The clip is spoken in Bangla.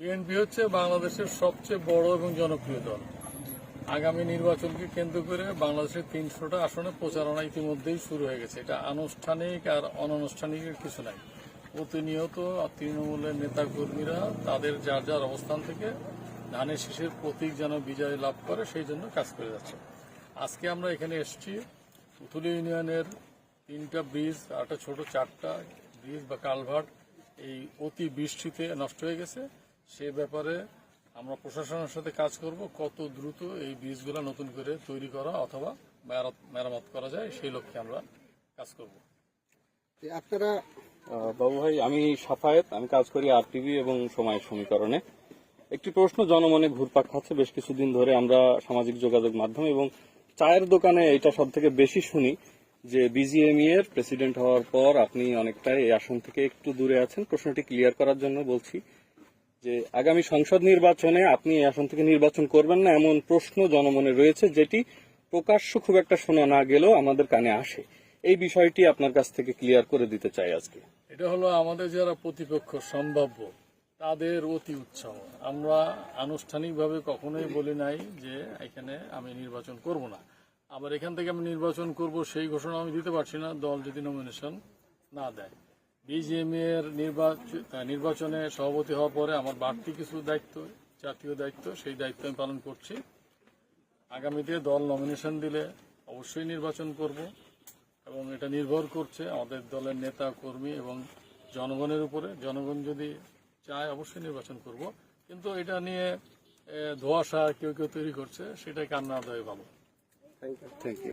বিএনপি হচ্ছে বাংলাদেশের সবচেয়ে বড় এবং জনপ্রিয় দল। আগামী নির্বাচনকে কেন্দ্র করে বাংলাদেশের 300টা আসনে প্রচারণা ইতিমধ্যেই শুরু হয়ে গেছে। এটা আনুষ্ঠানিক আর অনানুষ্ঠানিকের কিছু নাই। প্রতিনিয়ত তৃণমূলের নেতাকর্মীরা তাদের যার যার অবস্থান থেকে ধানের শীষের প্রতীক যেন বিজয় লাভ করে সেই জন্য কাজ করে যাচ্ছে। আজকে আমরা এখানে এসেছি উথুলি ইউনিয়নের 3টা ব্রিজ আর একটা ছোট 4টা ব্রিজ বা কালভার্ট এই অতি বৃষ্টিতে নষ্ট হয়ে গেছে। সে ব্যাপারে আমরা প্রশাসনের সাথে কাজ করব, কত দ্রুত এই ব্রিজগুলো নতুন করে তৈরি করা অথবা মেরামত করা যায় সেই লক্ষ্যে আমরা কাজ করব। আপনারা বাবু ভাই, আমি সাফায়েত, আমি কাজ করি আরটিভি এবং সময়ের সমীকরণে। একটি প্রশ্ন জনমনে ঘুরপাক খাচ্ছে বেশ কিছুদিন ধরে, আমরা সামাজিক যোগাযোগ মাধ্যম এবং চায়ের দোকানে এটা সব থেকে বেশি শুনি যে বিজিএমইএ এর প্রেসিডেন্ট হওয়ার পর আপনি অনেকটাই এই আসন থেকে একটু দূরে আছেন। প্রশ্নটি ক্লিয়ার করার জন্য বলছি যে আগামী সংসদ নির্বাচনে আপনি এই আসন থেকে নির্বাচন করবেন না, এমন প্রশ্ন জনমনে রয়েছে, যেটি প্রকাশ্য খুব একটা শোনা না গেলেও আমাদের কানে আসে। এই বিষয়টি আপনার কাছ থেকে ক্লিয়ার করে দিতে চাই আজকে। এটা হলো আমাদের যারা প্রতিপক্ষ সম্ভাব্য তাদের অতি উৎসাহ। আমরা আনুষ্ঠানিকভাবে কখনোই বলি নাই যে এখানে আমি নির্বাচন করব না। আবার এখান থেকে আমি নির্বাচন করব সেই ঘোষণা আমি দিতে পারছি না দল যদি নমিনেশন না দেয়। বিজিএমইএ এর নির্বাচনে সভাপতি হওয়ার পরে আমার বাড়তি কিছু দায়িত্ব, জাতীয় দায়িত্ব, সেই দায়িত্ব আমি পালন করছি। আগামীতে দল নমিনেশন দিলে অবশ্যই নির্বাচন করব এবং এটা নির্ভর করছে আমাদের দলের নেতা কর্মী এবং জনগণের উপরে। জনগণ যদি চায় অবশ্যই নির্বাচন করব, কিন্তু এটা নিয়ে ধোঁয়াশা কেউ কেউ তৈরি করছে, সেটা কান্না দেয় ভালো। Thank you.